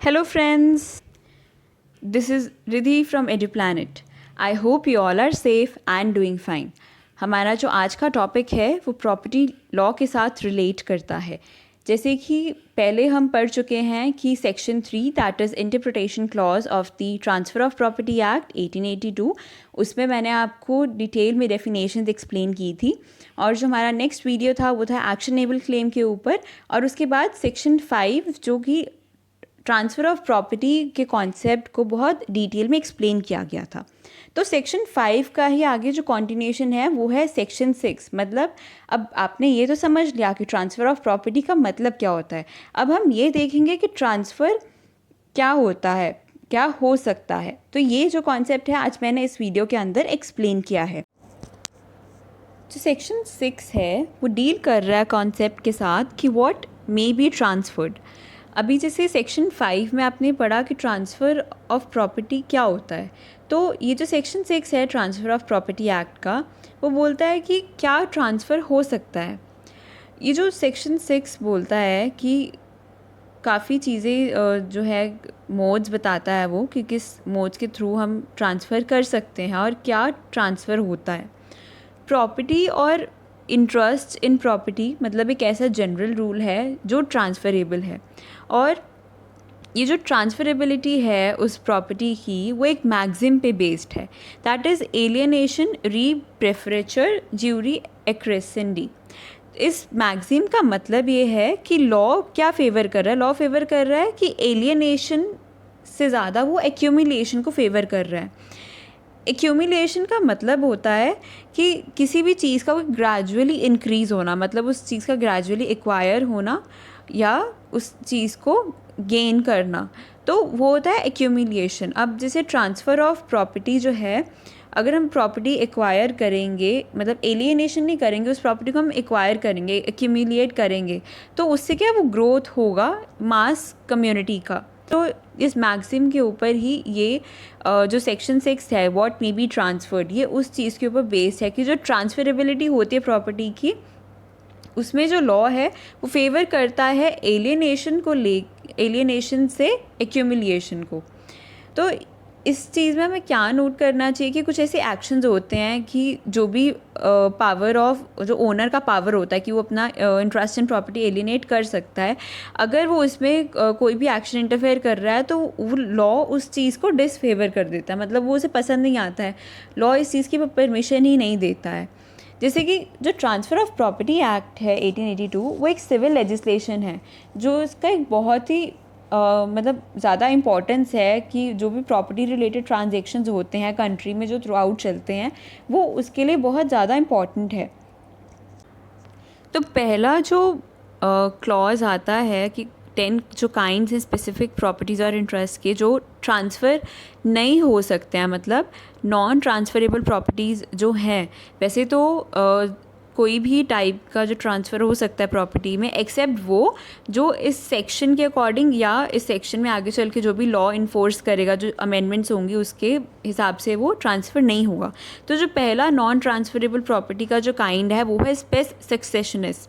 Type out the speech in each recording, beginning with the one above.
Hello, friends. This is Riddhi from EduPlanet. I hope you all are safe and doing fine. हमारा जो आज का topic है वो प्रॉपर्टी लॉ के साथ रिलेट करता है। जैसे कि पहले हम पढ़ चुके हैं कि section 3 that is interpretation clause of the transfer of property act 1882, उसमें मैंने आपको डिटेल में डेफिनेशंस एक्सप्लेन की थी। और जो हमारा नेक्स्ट वीडियो था वो था एक्शनेबल क्लेम के ऊपर, और उसके बाद सेक्शन 5 जो कि ट्रांसफ़र ऑफ प्रॉपर्टी के कॉन्सेप्ट को बहुत डिटेल में एक्सप्लेन किया गया था। तो सेक्शन 5 का ही आगे जो कॉन्टिन्यूशन है वो है सेक्शन 6। मतलब अब आपने ये तो समझ लिया कि ट्रांसफ़र ऑफ प्रॉपर्टी का मतलब क्या होता है। अब हम ये देखेंगे कि ट्रांसफ़र क्या होता है, क्या हो सकता है। तो ये जो कॉन्सेप्ट है आज मैंने इस वीडियो के अंदर एक्सप्लेन किया है। जो सेक्शन 6 है वो डील कर रहा है कॉन्सेप्ट के साथ कि व्हाट मे बी ट्रांसफर्ड। अभी जैसे सेक्शन 5 में आपने पढ़ा कि ट्रांसफ़र ऑफ प्रॉपर्टी क्या होता है, तो ये जो सेक्शन 6 है ट्रांसफ़र ऑफ प्रॉपर्टी एक्ट का, वो बोलता है कि क्या ट्रांसफ़र हो सकता है। ये जो सेक्शन 6 बोलता है कि काफ़ी चीज़ें जो है मोड्स बताता है वो कि किस मोड्स के थ्रू हम ट्रांसफ़र कर सकते हैं और क्या ट्रांसफ़र होता है। प्रॉपर्टी और इंटरेस्ट इन प्रॉपर्टी मतलब एक ऐसा जनरल रूल है जो ट्रांसफरेबल है, और ये जो ट्रांसफरेबिलिटी है उस प्रॉपर्टी की वो एक मैक्सिम पे बेस्ड है, दैट इज़ एलियनेशन री प्रेफरेचर ज्यूरी एक्रेसेंडी। इस मैक्सिम का मतलब ये है कि लॉ क्या फेवर कर रहा है। लॉ फेवर कर रहा है कि एलियनेशन से ज़्यादा वो एक्यूमुलेशन को फेवर कर रहा है। एक्यूमुलेशन का मतलब होता है कि किसी भी चीज़ का वो ग्रेजुअली इंक्रीज़ होना, मतलब उस चीज़ का ग्रेजुअली एक्वायर होना या उस चीज़ को गेन करना, तो वो होता है एक्यूमुलेशन। अब जैसे ट्रांसफ़र ऑफ प्रॉपर्टी जो है, अगर हम प्रॉपर्टी एक्वायर करेंगे, मतलब एलियनेशन नहीं करेंगे, उस प्रॉपर्टी को हम एक्वायर करेंगे, एक्यूमुलेट करेंगे, तो उससे क्या वो ग्रोथ होगा मास कम्युनिटी का। तो इस मैक्सिम के ऊपर ही ये जो सेक्शन 6 है व्हाट मे बी ट्रांसफर्ड, ये उस चीज़ के ऊपर बेस्ड है कि जो ट्रांसफरेबिलिटी होती है प्रॉपर्टी की, उसमें जो लॉ है वो फेवर करता है एलियनेशन को एलियनेशन से एक्यूमुलेशन को। तो इस चीज़ में हमें क्या नोट करना चाहिए कि कुछ ऐसे एक्शंस होते हैं कि जो भी पावर ऑफ जो ओनर का पावर होता है कि वो अपना इंटरेस्ट इन प्रॉपर्टी एलिनेट कर सकता है, अगर वो उसमें कोई भी एक्शन इंटरफेयर कर रहा है तो वो लॉ उस चीज़ को डिसफेवर कर देता है, मतलब वो उसे पसंद नहीं आता है, लॉ इस चीज़ की परमिशन ही नहीं देता है। जैसे कि जो ट्रांसफ़र ऑफ प्रॉपर्टी एक्ट है 1882 वो एक सिविल लेजिस्लेशन है, जो इसका एक बहुत ही मतलब ज़्यादा इम्पॉर्टेंस है कि जो भी प्रॉपर्टी रिलेटेड ट्रांजेक्शन्स होते हैं कंट्री में जो थ्रू आउट चलते हैं वो उसके लिए बहुत ज़्यादा इम्पॉर्टेंट है। तो पहला जो क्लॉज आता है कि 10 जो काइंड्स हैं स्पेसिफिक प्रॉपर्टीज़ और इंटरेस्ट के जो ट्रांसफ़र नहीं हो सकते हैं, मतलब नॉन ट्रांसफरेबल प्रॉपर्टीज़ जो हैं, वैसे तो कोई भी टाइप का जो ट्रांसफ़र हो सकता है प्रॉपर्टी में, एक्सेप्ट वो जो इस सेक्शन के अकॉर्डिंग या इस सेक्शन में आगे चल के जो भी लॉ इन्फोर्स करेगा, जो अमेंडमेंट्स होंगी उसके हिसाब से वो ट्रांसफ़र नहीं होगा। तो जो पहला नॉन ट्रांसफरेबल प्रॉपर्टी का जो काइंड है वो है स्पेस सक्सेशनिस्ट।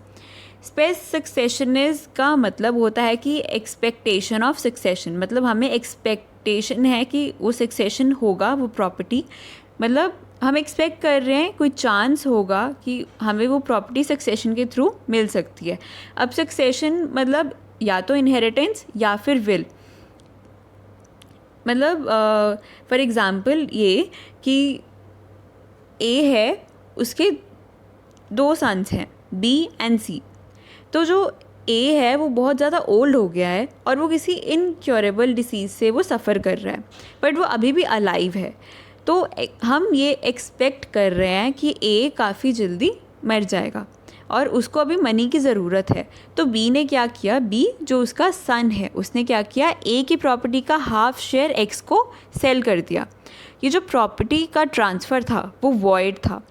स्पेस सक्सेशनिस्ट का मतलब होता है कि एक्सपेक्टेशन ऑफ सक्सेशन, मतलब हमें एक्सपेक्टेशन है कि वो सक्सेशन होगा वो प्रॉपर्टी, मतलब हम एक्सपेक्ट कर रहे हैं कोई चांस होगा कि हमें वो प्रॉपर्टी सक्सेशन के थ्रू मिल सकती है। अब सक्सेशन मतलब या तो इनहेरिटेंस या फिर विल, मतलब फॉर एग्ज़ाम्पल ये कि ए है, उसके 2 सन्स हैं बी एंड सी। तो जो ए है वो बहुत ज़्यादा ओल्ड हो गया है और वो किसी इनक्योरेबल डिसीज़ से वो सफ़र कर रहा है, बट वो अभी भी अलाइव है। तो हम ये एक्सपेक्ट कर रहे हैं कि ए काफ़ी जल्दी मर जाएगा और उसको अभी मनी की ज़रूरत है। तो बी ने क्या किया, बी जो उसका सन है उसने क्या किया, ए की प्रॉपर्टी का हाफ शेयर एक्स को सेल कर दिया। ये जो प्रॉपर्टी का ट्रांसफ़र था वो वॉइड था।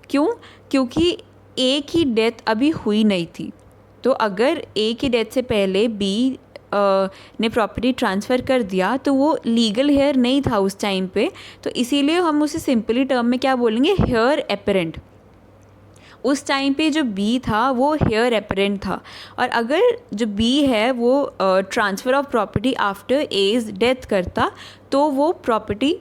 क्यों? क्योंकि ए की डेथ अभी हुई नहीं थी। तो अगर ए की डेथ से पहले बी ने प्रॉपर्टी ट्रांसफ़र कर दिया तो वो लीगल हेयर नहीं था उस टाइम पे, तो इसीलिए हम उसे सिंपली टर्म में क्या बोलेंगे, हेयर एपरेंट। उस टाइम पे जो बी था वो हेयर एपरेंट था, और अगर जो बी है वो transfer of property after as death करता तो वो प्रॉपर्टी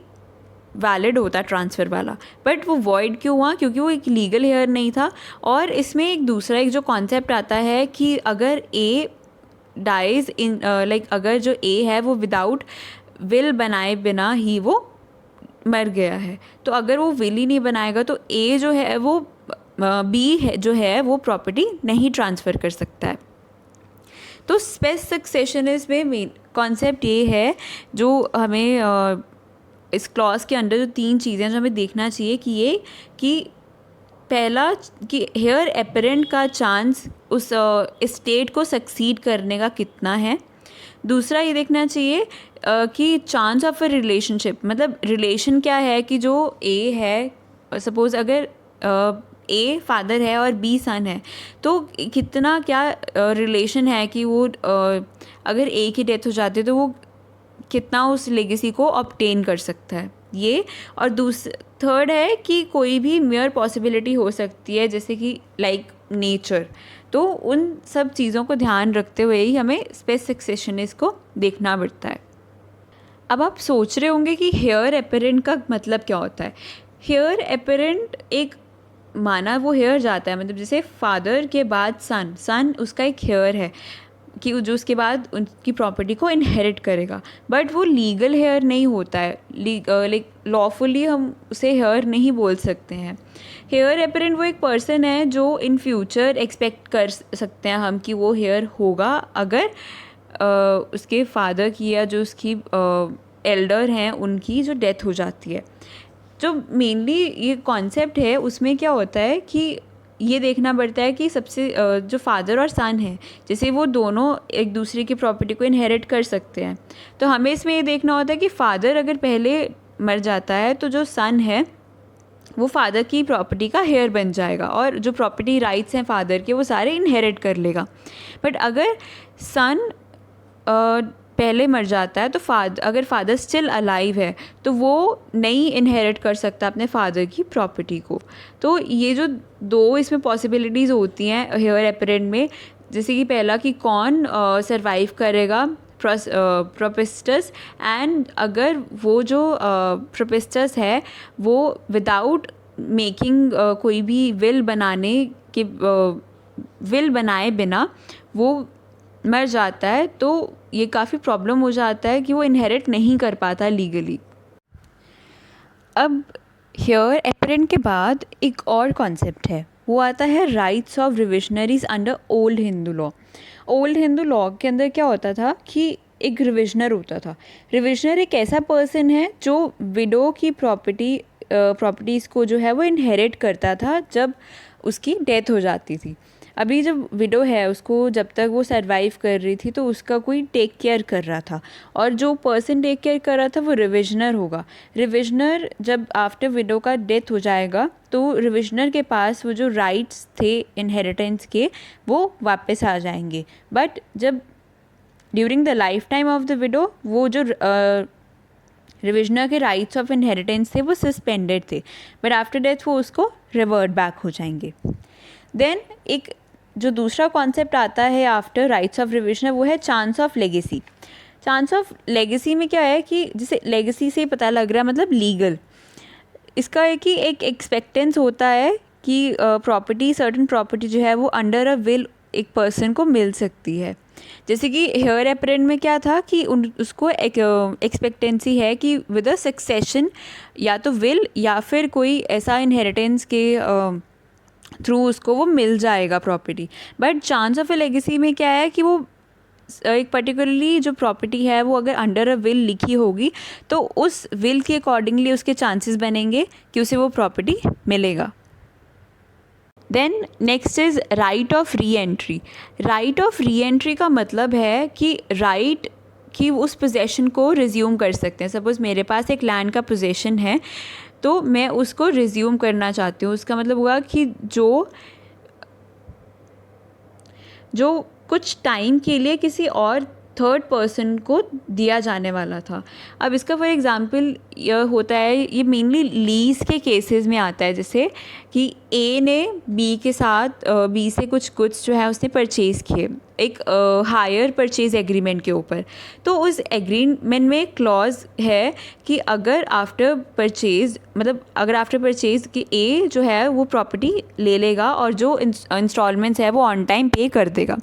वैलिड होता ट्रांसफ़र वाला। बट वो वॉइड क्यों हुआ? क्योंकि वो एक लीगल हेयर नहीं था। और इसमें एक दूसरा एक जो कॉन्सेप्ट आता है कि अगर ए डाइज इन लाइक अगर जो ए है वो विदाउट विल बनाए बिना ही वो मर गया है, तो अगर वो विल ही नहीं बनाएगा तो ए जो है वो बी है जो है वो प्रॉपर्टी नहीं ट्रांसफ़र कर सकता है। तो स्पेस सक्सेशनिस्ट में मेन कॉन्सेप्ट ये है जो हमें इस क्लॉज के अंदर जो 3 चीज़ें जो हमें देखना चाहिए कि पहला कि हेयर एपरेंट का चांस उस स्टेट को सक्सीड करने का कितना है। दूसरा ये देखना चाहिए कि चांस ऑफ अ रिलेशनशिप, मतलब रिलेशन क्या है कि जो ए है, सपोज़ अगर ए फादर है और बी सन है, तो कितना क्या रिलेशन है कि वो अगर ए की डेथ हो जाती है तो वो कितना उस लेगेसी को ऑब्टेन कर सकता है ये। और थर्ड है कि कोई भी मेयर पॉसिबिलिटी हो सकती है, जैसे कि लाइक नेचर। तो उन सब चीज़ों को ध्यान रखते हुए ही हमें स्पेस सक्सेशनिस्ट को देखना पड़ता है। अब आप सोच रहे होंगे कि हेयर एपरेंट का मतलब क्या होता है। हेयर एपरेंट एक माना वो हेयर जाता है, मतलब जैसे फादर के बाद सन उसका एक हेयर है कि जो उसके बाद उनकी प्रॉपर्टी को इनहेरिट करेगा, बट वो लीगल हेयर नहीं होता है। लाइक लॉफुली हम उसे हेयर नहीं बोल सकते हैं। हेयर एपरेंट वो एक पर्सन है जो इन फ्यूचर एक्सपेक्ट कर सकते हैं हम कि वो हेयर होगा अगर उसके फादर की या जो उसकी एल्डर हैं उनकी जो डेथ हो जाती है। जो मेनली ये कॉन्सेप्ट है उसमें क्या होता है कि ये देखना पड़ता है कि सबसे जो फादर और सन है, जैसे वो दोनों एक दूसरे की प्रॉपर्टी को इनहेरिट कर सकते हैं, तो हमें इसमें ये देखना होता है कि फ़ादर अगर पहले मर जाता है तो जो सन है वो फादर की प्रॉपर्टी का हेयर बन जाएगा और जो प्रॉपर्टी राइट्स हैं फादर के वो सारे इनहेरिट कर लेगा। बट अगर सन पहले मर जाता है तो अगर फादर स्टिल अलाइव है तो वो नहीं इनहेरिट कर सकता अपने फादर की प्रॉपर्टी को। तो ये जो 2 इसमें पॉसिबिलिटीज़ होती हैं हेयर एपरेंट में, जैसे कि पहला कि कौन सरवाइव करेगा, प्रोपेस्टस, एंड अगर वो जो प्रोपेस्टस है वो विदाउट मेकिंग कोई भी विल बनाए बिना वो मर जाता है, तो ये काफ़ी प्रॉब्लम हो जाता है कि वो इनहेरिट नहीं कर पाता लीगली। अब हेयर एपरेंट के बाद एक और कॉन्सेप्ट है, वो आता है rights of reversioners under old Hindu law. Old Hindu law के अंदर क्या होता था कि एक रिविजनर होता था। रिविजनर एक ऐसा पर्सन है जो विडो की प्रॉपर्टीज़ को जो है वो इनहेरिट करता था जब उसकी डेथ हो जाती थी। अभी जब विडो है उसको जब तक वो सरवाइव कर रही थी तो उसका कोई टेक केयर कर रहा था, और जो पर्सन टेक केयर कर रहा था वो रिविजनर होगा। रिविजनर जब आफ्टर विडो का डेथ हो जाएगा तो रिविजनर के पास वो जो राइट्स थे इनहेरिटेंस के वो वापस आ जाएंगे। बट जब during the life time of the widow वो जो रिविजनर के राइट्स ऑफ इनहेरिटेंस थे वो सस्पेंडेड थे, बट आफ्टर डेथ वो उसको रिवर्ट बैक हो जाएंगे। देन एक जो दूसरा कॉन्सेप्ट आता है आफ्टर राइट्स ऑफ रिविजनर वो है chance of legacy. Chance of legacy में क्या है कि जैसे लेगेसी से ही पता लग रहा है मतलब लीगल, इसका है कि एक एक्सपेक्टेंस होता है कि सर्टन प्रॉपर्टी जो है वो अंडर अ विल एक पर्सन को मिल सकती है। जैसे कि हेयर एपरेंट में क्या था कि उसको एक एक्सपेक्टेंसी है कि विद अ सक्सेशन या तो विल या फिर कोई ऐसा इनहेरिटेंस के थ्रू उसको वो मिल जाएगा property. But chance of A legacy में क्या है कि वो एक पर्टिकुलरली जो प्रॉपर्टी है वो अगर अंडर अ विल लिखी होगी तो उस विल के अकॉर्डिंगली उसके चांसेस बनेंगे कि उसे वो प्रॉपर्टी मिलेगा। Then next is right of re entry. Right of re entry का मतलब है कि राइट कि उस पोजेशन को रिज्यूम कर सकते हैं। सपोज़ मेरे पास एक लैंड का पोजेशन है तो मैं उसको रिज्यूम करना चाहती हूँ। उसका मतलब हुआ कि जो कुछ टाइम के लिए किसी और थर्ड पर्सन को दिया जाने वाला था। अब इसका फॉर एग्ज़ाम्पल यह होता है, ये मेनली लीज़ के केसेस में आता है, जैसे कि ए ने बी के साथ बी से कुछ गुड्स जो है उसने परचेज़ किए एक हायर परचेज़ एग्रीमेंट के ऊपर। तो उस एग्रीमेंट में एक क्लॉज है कि अगर आफ्टर परचेज़, मतलब अगर आफ्टर परचेज़ कि ए जो है वो प्रॉपर्टी ले लेगा और जो इंस्टॉलमेंट्स है वो ऑन टाइम पे कर देगा।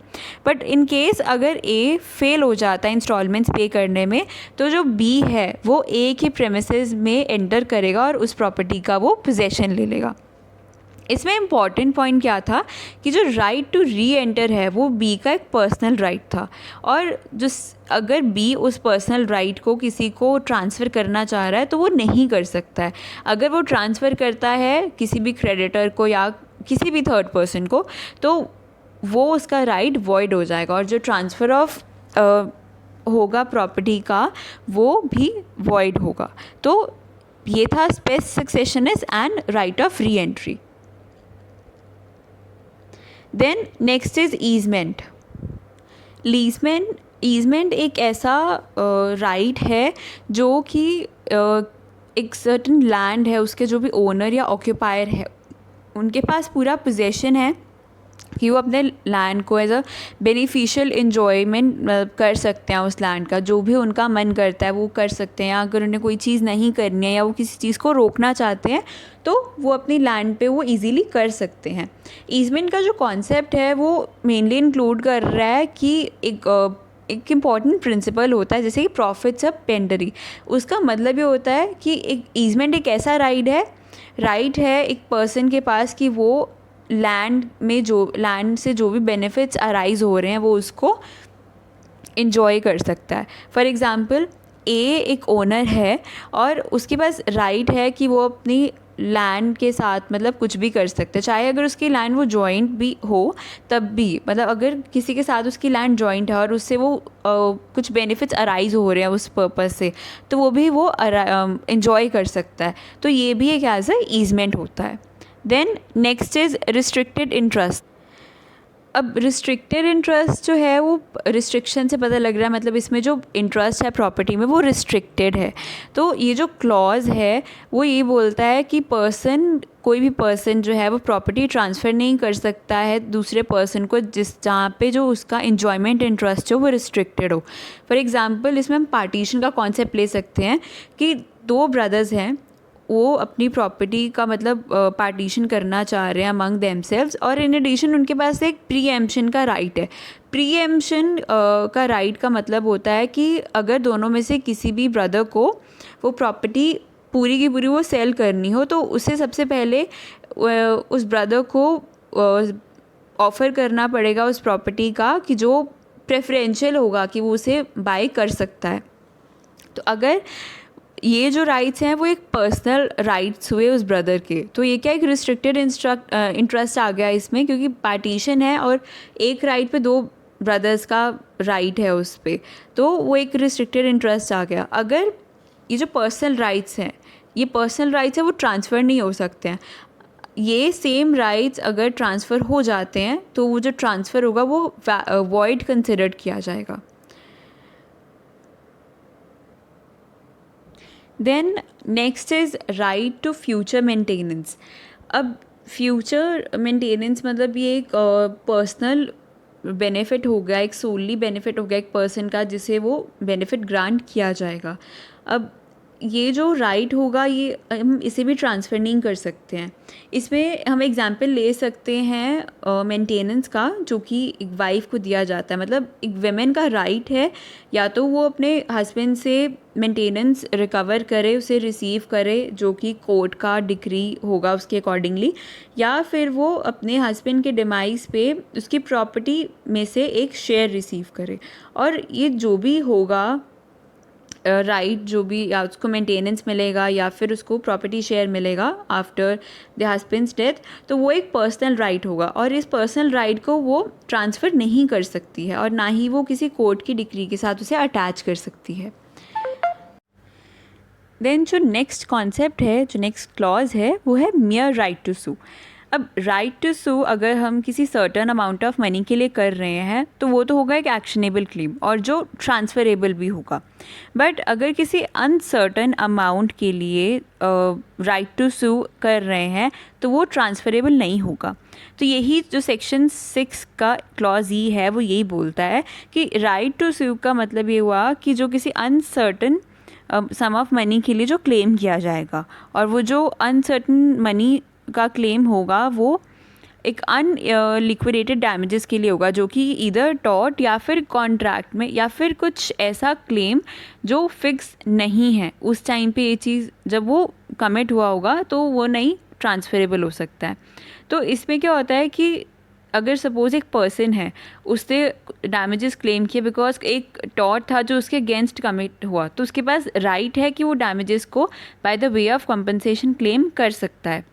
बट इन केस अगर ए फेल हो जाता है इंस्टॉलमेंट्स पे करने में, तो जो बी है वो ए के प्रेमिसेस में एंटर करेगा और उस प्रॉपर्टी का वो पोजेसन ले लेगा। इसमें इम्पॉर्टेंट पॉइंट क्या था कि जो राइट टू री एंटर है वो बी का एक पर्सनल राइट था, और जो अगर बी उस पर्सनल राइट को किसी को ट्रांसफ़र करना चाह रहा है तो वो नहीं कर सकता है। अगर वो ट्रांसफ़र करता है किसी भी क्रेडिटर को या किसी भी थर्ड पर्सन को, तो वो उसका राइट वॉइड हो जाएगा और जो ट्रांसफ़र ऑफ होगा प्रॉपर्टी का वो भी वॉइड होगा। तो ये था spes successionis and right of re entry. Then next is easement. Easement एक ऐसा राइट है जो कि एक सर्टन लैंड है, उसके जो भी ओनर या ऑक्यूपायर है उनके पास पूरा पोजेशन है कि वो अपने लैंड को एज अ बेनिफिशियल इन्जॉयमेंट कर सकते हैं। उस लैंड का जो भी उनका मन करता है वो कर सकते हैं। अगर उन्हें कोई चीज़ नहीं करनी है या वो किसी चीज़ को रोकना चाहते हैं तो वो अपनी लैंड पे वो इजीली कर सकते हैं। ईजमेंट का जो कॉन्सेप्ट है वो मेनली इंक्लूड कर रहा है कि एक इम्पॉर्टेंट प्रिंसिपल होता है जैसे कि प्रॉफिट्स ऑफ पेंडरी। उसका मतलब ये होता है कि एक ईजमेंट एक ऐसा राइट है एक पर्सन के पास कि वो लैंड से जो भी बेनिफिट्स अराइज हो रहे हैं वो उसको इन्जॉय कर सकता है। फॉर एग्ज़ाम्पल ए एक ओनर है और उसके पास राइट है कि वो अपनी लैंड के साथ मतलब कुछ भी कर सकते हैं, चाहे अगर उसकी लैंड वो जॉइंट भी हो तब भी, मतलब अगर किसी के साथ उसकी लैंड जॉइंट है और उससे वो कुछ बेनिफिट्स अराइज हो रहे हैं उस पर्पस से, तो वो भी वो इन्जॉय कर सकता है। तो ये भी एक एज ए ईजमेंट होता है। Then next is restricted interest. अब रिस्ट्रिक्टेड इंटरेस्ट जो है वो रिस्ट्रिक्शन से पता लग रहा है, मतलब इसमें जो इंटरेस्ट है प्रॉपर्टी में वो रिस्ट्रिक्टेड है। तो ये जो क्लॉज है वो ये बोलता है कि कोई भी पर्सन जो है वो प्रॉपर्टी ट्रांसफ़र नहीं कर सकता है दूसरे पर्सन को जहाँ पे जो उसका इन्जॉयमेंट इंटरेस्ट हो वो रिस्ट्रिक्टेड हो। फॉर एग्ज़ाम्पल इसमें हम पार्टीशन का कॉन्सेप्ट ले सकते हैं कि दो ब्रदर्स हैं, वो अपनी प्रॉपर्टी का मतलब पार्टीशन करना चाह रहे हैं अमंग देमसेल्व्स, और इन एडिशन उनके पास एक प्रीएम्पशन का राइट है। प्रीएम्पशन का राइट का मतलब होता है कि अगर दोनों में से किसी भी ब्रदर को वो प्रॉपर्टी पूरी की पूरी वो सेल करनी हो तो उसे सबसे पहले उस ब्रदर को ऑफ़र करना पड़ेगा उस प्रॉपर्टी का कि जो प्रेफरेंशियल होगा कि वो उसे बाय कर सकता है। तो अगर ये जो राइट्स हैं वो एक पर्सनल राइट्स हुए उस ब्रदर के, तो ये क्या एक रिस्ट्रिक्टेड इंटरेस्ट आ गया इसमें, क्योंकि पार्टीशन है और एक राइट पे दो ब्रदर्स का राइट है उस पर, तो वो एक रिस्ट्रिक्टेड इंटरेस्ट आ गया। अगर ये जो पर्सनल राइट्स हैं वो ट्रांसफ़र नहीं हो सकते हैं। ये सेम राइट्स अगर ट्रांसफ़र हो जाते हैं तो वो जो ट्रांसफ़र होगा वो वॉइड कंसिडर्ड किया जाएगा। Then next is right to future maintenance. अब फ्यूचर मेंटेनेंस मतलब ये एक पर्सनल बेनिफिट हो गया, एक सोली बेनिफिट हो गया एक पर्सन का जिसे वो बेनिफिट ग्रांट किया जाएगा। अब ये जो राइट होगा ये हम इसे भी ट्रांसफ़र नहीं कर सकते हैं। इसमें हम एग्जांपल ले सकते हैं मेंटेनेंस का, जो कि एक वाइफ को दिया जाता है। मतलब एक वेमेन का राइट है या तो वो अपने हस्बैंड से मेंटेनेंस रिकवर करे, उसे रिसीव करे जो कि कोर्ट का डिक्री होगा उसके अकॉर्डिंगली, या फिर वो अपने हस्बैंड के डिमाइस पे उसकी प्रॉपर्टी में से एक शेयर रिसीव करे। और ये जो भी होगा राइट जो भी, या उसको मेंटेनेंस मिलेगा या फिर उसको प्रॉपर्टी शेयर मिलेगा आफ्टर द हस्बैंड्स डेथ, तो वो एक पर्सनल राइट होगा और इस पर्सनल राइट को वो ट्रांसफ़र नहीं कर सकती है और ना ही वो किसी कोर्ट की डिक्री के साथ उसे अटैच कर सकती है। देन जो नेक्स्ट कॉन्सेप्ट है, जो नेक्स्ट क्लॉज है वो है मियर राइट टू सू। अब राइट टू सू अगर हम किसी सर्टन अमाउंट ऑफ मनी के लिए कर रहे हैं तो वो तो होगा एक एक्शनेबल क्लेम और जो ट्रांसफरेबल भी होगा। बट अगर किसी अनसर्टन अमाउंट के लिए राइट टू सू कर रहे हैं तो वो ट्रांसफरेबल नहीं होगा। तो यही जो सेक्शन 6 का क्लॉज ई है वो यही बोलता है कि राइट टू सू का मतलब ये हुआ कि जो किसी अनसर्टन सम ऑफ मनी के लिए जो क्लेम किया जाएगा, और वो जो अनसर्टन मनी का क्लेम होगा वो एक लिक्विडेटेड डैमेजेस के लिए होगा, जो कि इधर टॉर्ट या फिर कॉन्ट्रैक्ट में या फिर कुछ ऐसा क्लेम जो फिक्स नहीं है उस टाइम पे ये चीज़ जब वो कमिट हुआ होगा तो वो नहीं ट्रांसफरेबल हो सकता है। तो इसमें क्या होता है कि अगर सपोज़ एक पर्सन है उसने डैमेजेस क्लेम किए बिकॉज एक टॉर्ट था जो उसके अगेंस्ट कमिट हुआ, तो उसके पास राइट है कि वो डैमेजेस को by the way of compensation claim कर सकता है।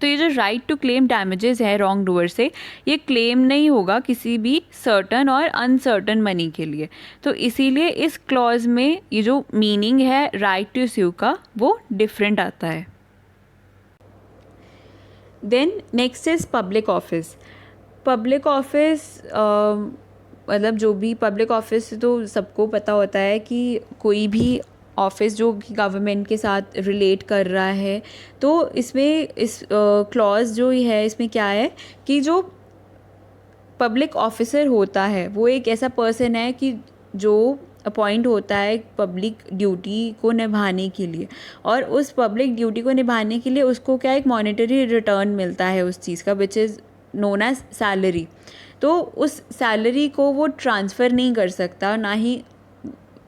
तो ये जो राइट टू क्लेम डैमेजेस है रॉन्ग डूअर से, ये क्लेम नहीं होगा किसी भी सर्टन और अनसर्टन मनी के लिए। तो इसीलिए इस क्लॉज में ये जो मीनिंग है राइट टू स्यू का वो डिफरेंट आता है। Then next is public office. Public office मतलब जो भी पब्लिक ऑफिस तो सबको पता होता है कि कोई भी ऑफिस जो गवर्नमेंट के साथ रिलेट कर रहा है। तो इसमें इस क्लॉज जो है इसमें क्या है कि जो पब्लिक ऑफिसर होता है वो एक ऐसा पर्सन है कि जो अपॉइंट होता है पब्लिक ड्यूटी को निभाने के लिए, और उस पब्लिक ड्यूटी को निभाने के लिए उसको क्या एक मॉनेटरी रिटर्न मिलता है उस चीज़ का, which is known as salary. तो उस सैलरी को वो ट्रांसफ़र नहीं कर सकता, ना ही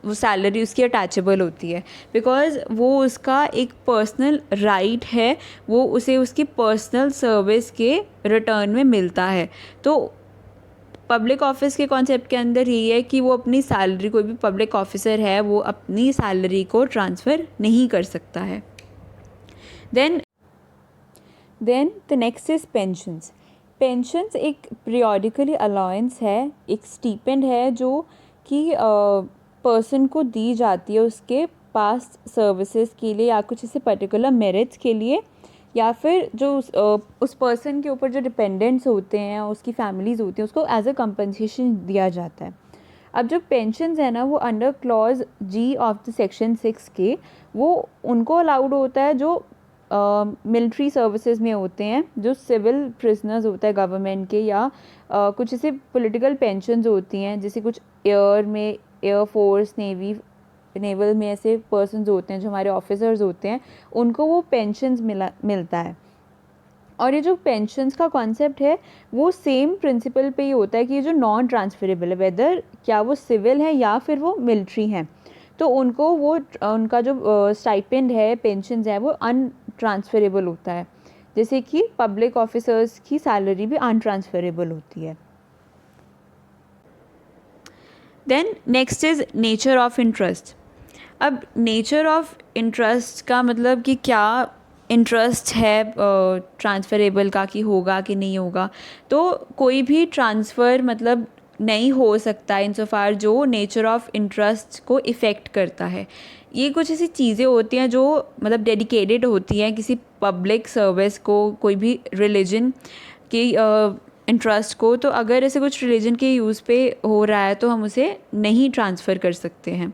वो सैलरी उसकी अटैचेबल होती है, बिकॉज़ वो उसका एक पर्सनल राइट है, वो उसे उसकी पर्सनल सर्विस के रिटर्न में मिलता है। तो पब्लिक ऑफिस के कॉन्सेप्ट के अंदर यही है कि वो अपनी सैलरी, कोई भी पब्लिक ऑफिसर है वो अपनी सैलरी को ट्रांसफ़र नहीं कर सकता है। Then the next is pensions. Pensions एक पीरियडिकली अलाउंस है, एक स्टीपेंड है जो कि पर्सन को दी जाती है उसके पास्ट सर्विसेज के लिए या कुछ ऐसे पर्टिकुलर मेरिट्स के लिए, या फिर जो उस पर्सन के ऊपर जो डिपेंडेंट्स होते हैं, उसकी फैमिलीज़ होती हैं, उसको एज अ कंपनसेशन दिया जाता है। अब जो पेंशन्स है ना वो under clause ji of the section 6 के वो उनको अलाउड होता है जो मिलिट्री सर्विसेज में होते हैं, जो सिविल प्रिजनर्स होता है गवर्नमेंट के, या कुछ ऐसे पॉलिटिकल पेंशन्स होती हैं, जैसे कुछ एयर फोर्स नेवल में ऐसे पर्सन्स होते हैं जो हमारे ऑफिसर्स होते हैं, उनको वो पेंशन्स मिलता है। और ये जो पेंशन्स का कॉन्सेप्ट है वो सेम प्रिंसिपल पे ही होता है कि ये जो नॉन ट्रांसफरेबल है, वेदर क्या वो सिविल है या फिर वो मिलिट्री हैं, तो उनको वो उनका जो स्टाइपेंड है, पेंशन्स है, वो अनट्रांसफरेबल होता है, जैसे कि पब्लिक ऑफिसर्स की सैलरी भी अनट्रांसफरेबल होती है। Then next is nature of interest. अब नेचर ऑफ इंटरेस्ट का मतलब कि क्या इंटरेस्ट है ट्रांसफरेबल का, कि होगा कि नहीं होगा। तो कोई भी ट्रांसफ़र मतलब नहीं हो सकता इंसोफार जो नेचर ऑफ इंटरेस्ट को इफ़ेक्ट करता है। ये कुछ ऐसी चीज़ें होती हैं जो मतलब डेडिकेटेड होती हैं किसी पब्लिक सर्विस को, कोई भी रिलीजन की इंटरेस्ट को। तो अगर ऐसे कुछ रिलीजन के यूज़ पे हो रहा है तो हम उसे नहीं ट्रांसफ़र कर सकते हैं।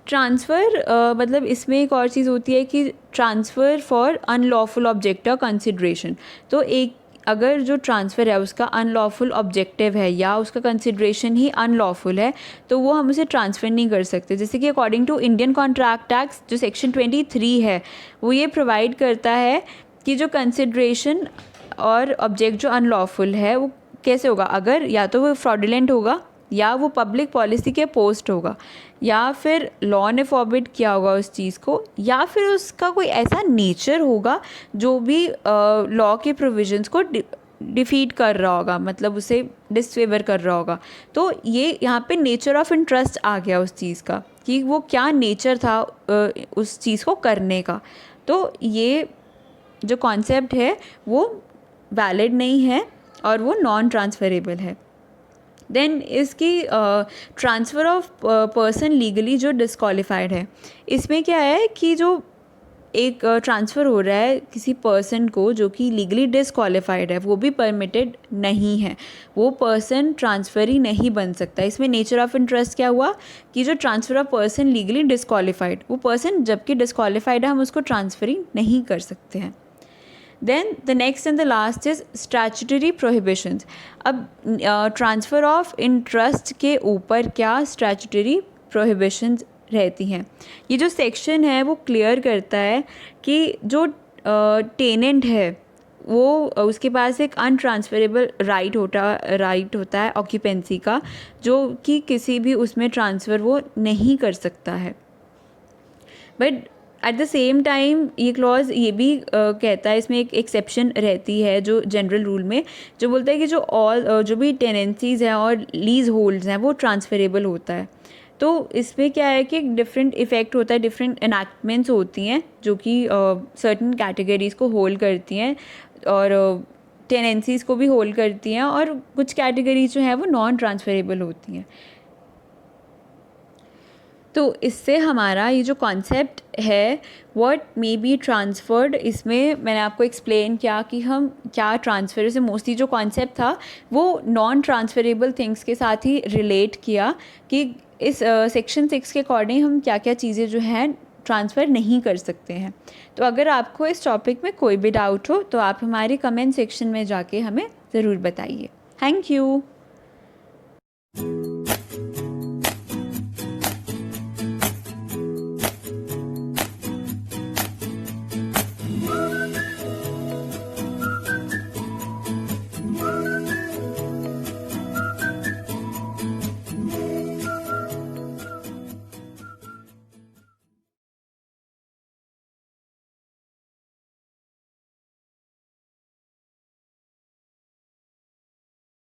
ट्रांसफ़र मतलब इसमें एक और चीज़ होती है कि transfer for unlawful objective consideration. तो एक अगर जो ट्रांसफ़र है उसका अनलॉफुल ऑब्जेक्टिव है या उसका कंसिड्रेशन ही अनलॉफुल है तो वो हम उसे ट्रांसफ़र नहीं कर सकते। जैसे कि according to Indian contract act जो सेक्शन 23 है वो ये प्रोवाइड करता है कि जो कंसिड्रेशन और ऑब्जेक्ट जो अनलॉफुल है वो कैसे होगा, अगर या तो वो फ्रॉडुलेंट होगा, या वो पब्लिक पॉलिसी के पोस्ट होगा, या फिर लॉ ने फॉरबिड किया होगा उस चीज़ को, या फिर उसका कोई ऐसा नेचर होगा जो भी लॉ के प्रोविजंस को डिफीट कर रहा होगा, मतलब उसे डिसफेवर कर रहा होगा। तो ये यहाँ पे नेचर ऑफ इंटरेस्ट आ गया उस चीज़ का कि वो क्या नेचर था उस चीज़ को करने का। तो ये जो कॉन्सेप्ट है वो वैलिड नहीं है और वो नॉन ट्रांसफरेबल है। देन इसकी ट्रांसफ़र ऑफ पर्सन लीगली जो डिस्क्वालीफाइड है, इसमें क्या है कि जो एक ट्रांसफ़र हो रहा है किसी पर्सन को जो कि लीगली डिसक्वालीफाइड है, वो भी परमिटेड नहीं है, वो पर्सन ट्रांसफ़र ही नहीं बन सकता। इसमें नेचर ऑफ इंटरेस्ट क्या हुआ कि जो transfer of person legally disqualified, वो पर्सन जबकि डिसक्वालीफाइड है, हम उसको ट्रांसफ़र ही नहीं कर सकते हैं। Then the next and the last is statutory prohibitions. अब ट्रांसफ़र ऑफ इंटरेस्ट के ऊपर क्या स्टैट्यूटरी प्रोहिबिशंस रहती हैं। ये जो सेक्शन है वो क्लियर करता है कि जो टेनेंट है वो उसके पास एक अनट्रांसफरेबल राइट होता है ऑक्यूपेंसी का, जो कि किसी भी उसमें ट्रांसफ़र वो नहीं कर सकता है। But at the same time ये क्लॉज ये भी कहता है, इसमें एक एक्सेप्शन रहती है जो जनरल रूल में, जो बोलता है कि जो भी टेनेंसीज़ हैं और लीज होल्ड्स हैं वो ट्रांसफरेबल होता है। तो इसमें क्या है कि एक डिफरेंट इफ़ेक्ट होता है, डिफरेंट एनैक्टमेंट्स होती हैं जो कि सर्टन कैटेगरीज़ को होल्ड करती हैं और टेनेंसीज़ को भी होल्ड करती हैं, और कुछ कैटेगरीज जो हैं वो नॉन ट्रांसफरेबल होती हैं। तो इससे हमारा ये जो कॉन्सेप्ट है व्हाट मे बी ट्रांसफर्ड, इसमें मैंने आपको एक्सप्लेन किया कि हम क्या ट्रांसफ़र से मोस्टली जो कॉन्सेप्ट था वो नॉन ट्रांसफरेबल थिंग्स के साथ ही रिलेट किया कि इस सेक्शन 6 के अकॉर्डिंग हम क्या क्या चीज़ें जो हैं ट्रांसफ़र नहीं कर सकते हैं। तो अगर आपको इस टॉपिक में कोई भी डाउट हो तो आप हमारे कमेंट सेक्शन में जाके हमें ज़रूर बताइए। Thank you.